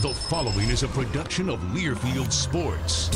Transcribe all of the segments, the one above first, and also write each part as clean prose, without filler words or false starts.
The following is a production of Learfield Sports.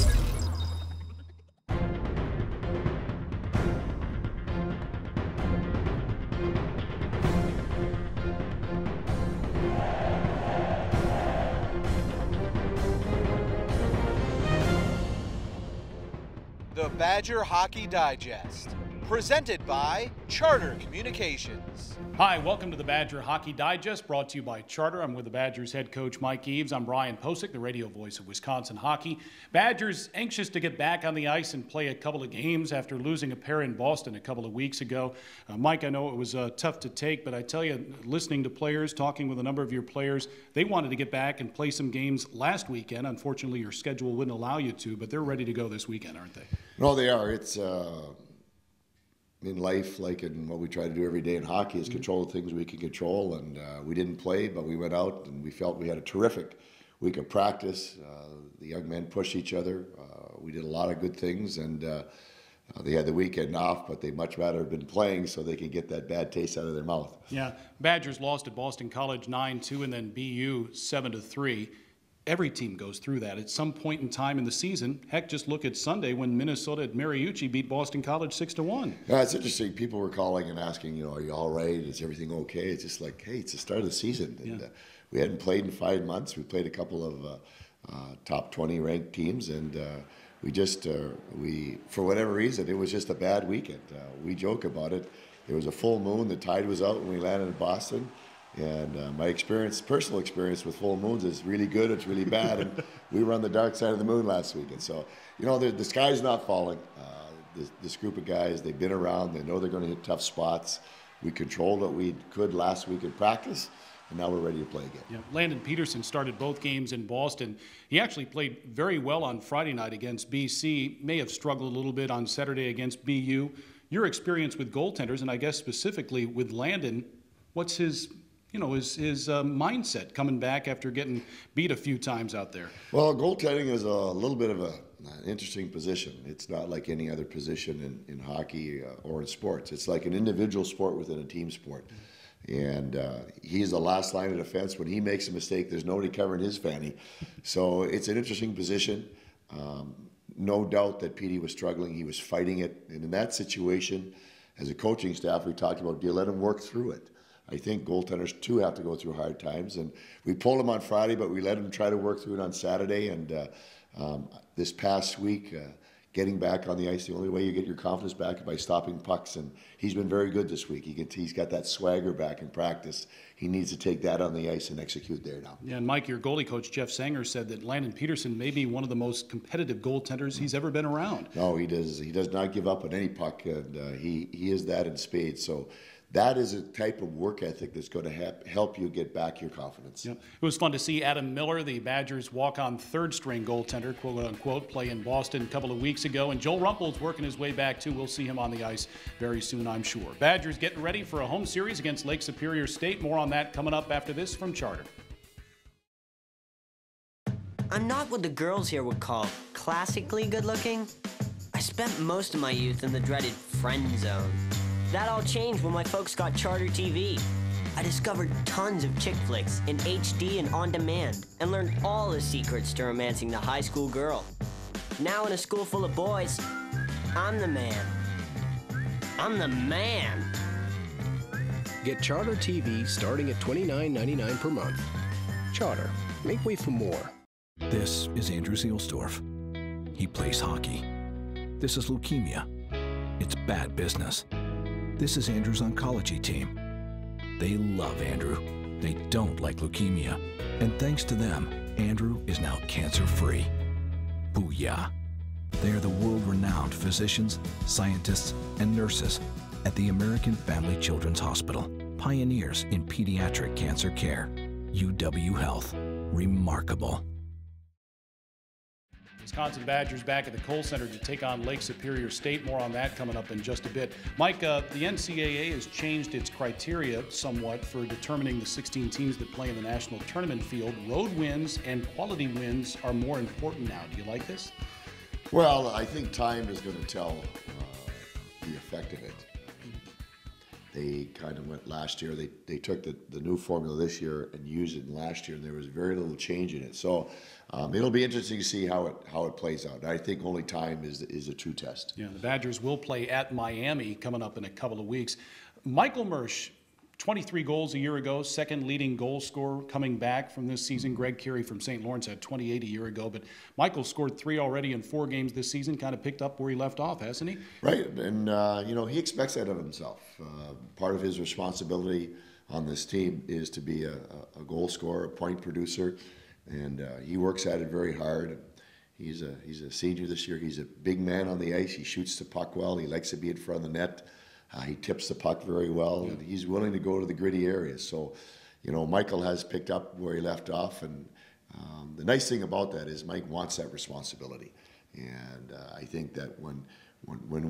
The Badger Hockey Digest, presented by Charter Communications. Hi, welcome to the Badger Hockey Digest, brought to you by Charter. I'm with the Badgers head coach Mike Eaves. I'm Brian Posick, the radio voice of Wisconsin hockey. Badgers anxious to get back on the ice and play a couple of games after losing a pair in Boston a couple of weeks ago. Mike, I know it was tough to take, but I tell you, listening to players, talking with a number of your players, they wanted to get back and play some games last weekend. Unfortunately, your schedule wouldn't allow you to, but they're ready to go this weekend, aren't they? No, they are. It's in life, like in what we try to do every day in hockey, is control the things we can control. And we didn't play, but we went out and we felt we had a terrific week of practice. The young men pushed each other. We did a lot of good things, and they had the weekend off, but they'd much rather have been playing so they could get that bad taste out of their mouth. Yeah, Badgers lost at Boston College 9-2 and then BU 7-3. Every team goes through that at some point in time in the season. Heck, just look at Sunday when Minnesota at Mariucci beat Boston College 6-1. Yeah, it's interesting. People were calling and asking, are you all right? Is everything okay? It's just like, hey, it's the start of the season. And, we hadn't played in 5 months. We played a couple of top 20 ranked teams, and we for whatever reason, it was just a bad weekend. We joke about it. There was a full moon. The tide was out when we landed in Boston. And my personal experience with full moons is really good, it's really bad, and we were on the dark side of the moon last week. And so, the sky's not falling. This group of guys, they've been around, they know they're going to hit tough spots. We controlled what we could last week in practice, and now we're ready to play again. Yeah, Landon Peterson started both games in Boston. He actually played very well on Friday night against BC, may have struggled a little bit on Saturday against BU. Your experience with goaltenders, and I guess specifically with Landon, what's his mindset coming back after getting beat a few times out there? Well, goaltending is a little bit of an interesting position. It's not like any other position in hockey or in sports. It's like an individual sport within a team sport. And he's the last line of defense. When he makes a mistake, there's nobody covering his fanny. So it's an interesting position. No doubt that Petey was struggling. He was fighting it. And in that situation, as a coaching staff, we talked about, do you let him work through it? I think goaltenders, too, have to go through hard times. And we pulled him on Friday, but we let him try to work through it on Saturday. And this past week, getting back on the ice, the only way you get your confidence back is by stopping pucks. And he's been very good this week. He's got that swagger back in practice. He needs to take that on the ice and execute there now. Yeah, and Mike, your goalie coach, Jeff Sanger, said that Landon Peterson may be one of the most competitive goaltenders he's ever been around. No, he does. He does not give up on any puck, and he is that in spades. So that is a type of work ethic that's going to help you get back your confidence. Yep. It was fun to see Adam Miller, the Badgers' walk-on third-string goaltender, quote-unquote, play in Boston a couple of weeks ago. And Joel Rumpel's working his way back, too. We'll see him on the ice very soon, I'm sure. Badgers getting ready for a home series against Lake Superior State. More on that coming up after this from Charter. I'm not what the girls here would call classically good-looking. I spent most of my youth in the dreaded friend zone. That all changed when my folks got Charter TV. I discovered tons of chick flicks in HD and on demand and learned all the secrets to romancing the high school girl. Now in a school full of boys, I'm the man. I'm the man. Get Charter TV starting at $29.99 per month. Charter, make way for more. This is Andrew Zielsdorf. He plays hockey. This is leukemia. It's bad business. This is Andrew's oncology team. They love Andrew. They don't like leukemia. And thanks to them, Andrew is now cancer-free. Booyah. They are the world-renowned physicians, scientists, and nurses at the American Family Children's Hospital, pioneers in pediatric cancer care. UW Health. Remarkable. Wisconsin Badgers back at the Kohl Center to take on Lake Superior State. More on that coming up in just a bit. Mike, the NCAA has changed its criteria somewhat for determining the 16 teams that play in the national tournament field. Road wins and quality wins are more important now. Do you like this? Well, I think time is going to tell the effect of it. They kind of went last year. They took the new formula this year and used it in last year, and there was very little change in it. So it'll be interesting to see how it plays out. I think only time is a true test. Yeah, the Badgers will play at Miami coming up in a couple of weeks. Michael Mersch, 23 goals a year ago, second leading goal scorer coming back from this season. Greg Carey from St. Lawrence had 28 a year ago, but Michael scored 3 already in 4 games this season, kind of picked up where he left off, hasn't he? Right, and he expects that of himself. Part of his responsibility on this team is to be a goal scorer, a point producer, and he works at it very hard. He's a senior this year. He's a big man on the ice. He shoots the puck well. He likes to be in front of the net. He tips the puck very well, and he's willing to go to the gritty areas. So, Michael has picked up where he left off, and the nice thing about that is Mike wants that responsibility. And I think that when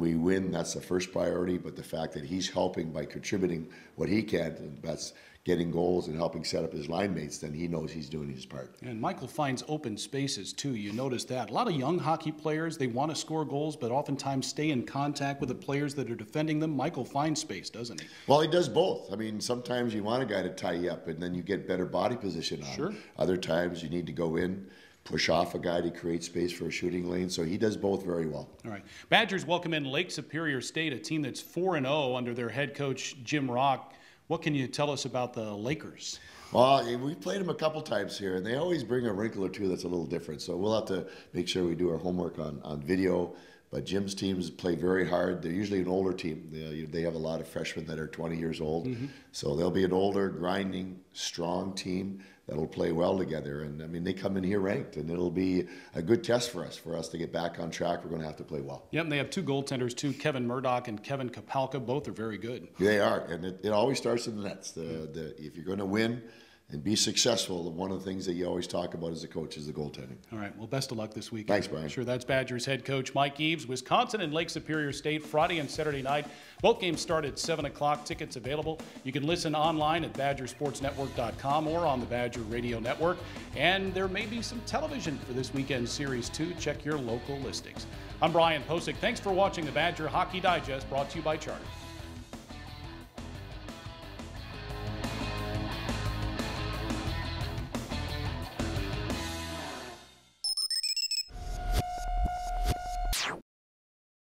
we win, that's the first priority, but the fact that he's helping by contributing what he can, and that's getting goals and helping set up his line mates, then he knows he's doing his part. And Michael finds open spaces, too. You notice that. A lot of young hockey players, they want to score goals, but oftentimes stay in contact with the players that are defending them. Michael finds space, doesn't he? Well, he does both. I mean, sometimes you want a guy to tie you up, and then you get better body position on him. Other times you need to go in, push off a guy to create space for a shooting lane. So he does both very well. All right. Badgers welcome in Lake Superior State, a team that's 4-0 under their head coach, Jim Rock. What can you tell us about the Lakers? Well, we've played them a couple times here, and they always bring a wrinkle or two that's a little different. So we'll have to make sure we do our homework on video. But Jim's teams play very hard. They're usually an older team. They have a lot of freshmen that are 20 years old. So they'll be an older, grinding, strong team that'll play well together. And, I mean, they come in here ranked, and it'll be a good test for us to get back on track. We're going to have to play well. Yep, and they have 2 goaltenders, too, Kevin Murdoch and Kevin Kapalka. Both are very good. They are, and it always starts in the nets. If you're going to win and be successful, one of the things that you always talk about as a coach is the goaltending. All right, well, best of luck this week. Thanks, Brian. Sure, that's Badgers head coach Mike Eaves. Wisconsin and Lake Superior State, Friday and Saturday night. Both games start at 7 o'clock. Tickets available. You can listen online at BadgerSportsNetwork.com or on the Badger Radio Network. And there may be some television for this weekend series, too. Check your local listings. I'm Brian Posick. Thanks for watching the Badger Hockey Digest, brought to you by Charter.